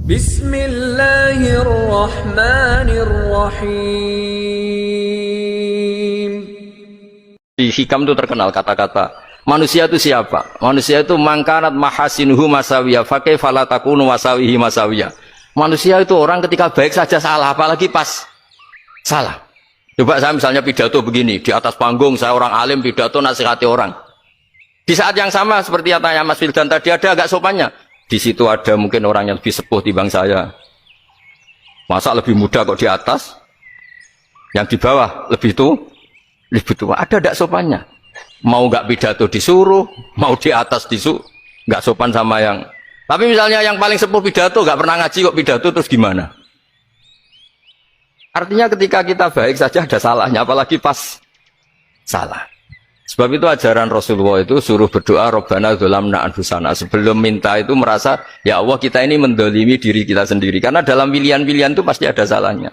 Bismillahirrahmanirrahim. Di hikam itu terkenal kata-kata manusia itu siapa? Manusia itu mangkanat mahasinuhu masawiyah fakai falatakunu masawihi masawiyah. Manusia itu orang ketika baik saja salah, apalagi pas salah. Coba saya misalnya pidato begini, di atas panggung saya orang alim pidato nasihati orang. Di saat yang sama seperti yang tanya Mas Wildan tadi, ada agak sopannya. Di situ ada mungkin orang yang lebih sepuh timbang saya. Masa lebih muda kok di atas? Yang di bawah lebih tua? Ada tidak sopannya? Mau nggak pidato disuruh, mau di atas disuruh, nggak sopan sama yang. Tapi misalnya yang paling sepuh pidato nggak pernah ngaji kok pidato, terus gimana? Artinya ketika kita baik saja ada salahnya, apalagi pas salah. Sebab itu ajaran Rasulullah itu suruh berdoa Rabbana dzolamna anfusana. Sebelum minta itu merasa ya Allah kita ini mendolimi diri kita sendiri. Karena dalam pilihan-pilihan itu pasti ada salahnya.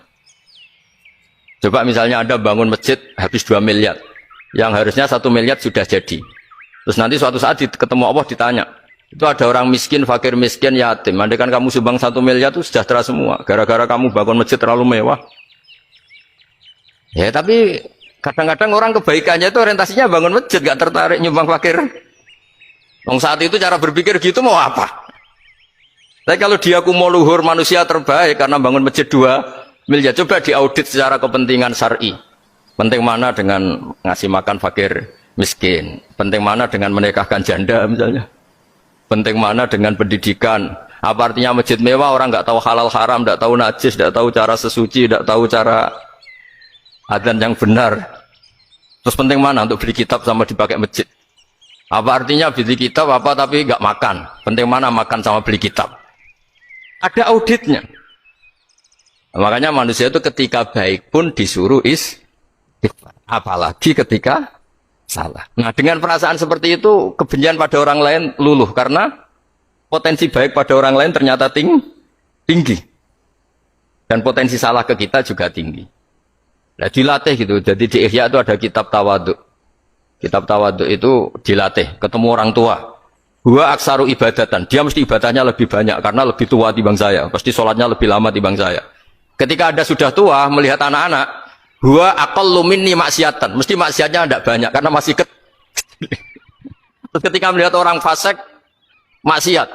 Coba misalnya Anda bangun masjid habis 2 miliar. Yang harusnya 1 miliar sudah jadi. Terus nanti suatu saat ketemu Allah ditanya. Itu ada orang miskin, fakir miskin, yatim. Andai kan kamu sumbang 1 miliar itu sejahtera semua. Gara-gara kamu bangun masjid terlalu mewah. Ya tapi kadang-kadang orang kebaikannya itu orientasinya bangun masjid, gak tertarik nyumbang fakir. Saat itu cara berpikir gitu mau apa? Tapi kalau dia mau luhur manusia terbaik karena bangun masjid 2 miliar, coba diaudit secara kepentingan syar'i. Penting mana dengan ngasih makan fakir miskin? Penting mana dengan menikahkan janda misalnya? Penting mana dengan pendidikan? Apa artinya masjid mewah orang nggak tahu halal haram, nggak tahu najis, nggak tahu cara sesuci, nggak tahu cara adzan yang benar. Terus penting mana untuk beli kitab sama dipakai masjid? Apa artinya beli kitab apa tapi nggak makan? Penting mana makan sama beli kitab? Ada auditnya. Makanya manusia itu ketika baik pun disuruh istighfar, apalagi ketika salah. Nah dengan perasaan seperti itu kebencian pada orang lain luluh karena potensi baik pada orang lain ternyata tinggi dan potensi salah ke kita juga tinggi. Nah dilatih gitu. Jadi di Ihya itu ada kitab tawaduk. Kitab tawaduk itu dilatih. Ketemu orang tua. Huwa aksaru ibadatan. Dia mesti ibadahnya lebih banyak karena lebih tua timbang saya. Pasti sholatnya lebih lama timbang saya. Ketika Anda sudah tua melihat anak-anak, huwa aqallu minni maksiatan. Mesti maksiatnya tidak banyak karena masih kecil. Terus ketika melihat orang fasik maksiat,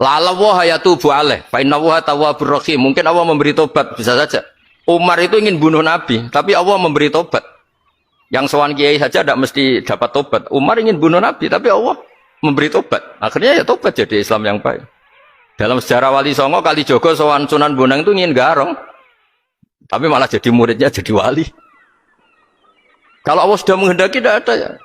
la'allahu yatubu alaih fa innahu tawwabur rahim. Mungkin Allah memberi tobat, bisa saja. Umar itu ingin bunuh Nabi, tapi Allah memberi tobat. Yang sowan kiai saja tidak mesti dapat tobat. Umar ingin bunuh Nabi, tapi Allah memberi tobat. Akhirnya ya tobat jadi Islam yang baik. Dalam sejarah Wali Songo, Kalijogo sowan Sunan Bonang itu ingin garong, tapi malah jadi muridnya jadi wali. Kalau Allah sudah menghendaki tidak ada ya.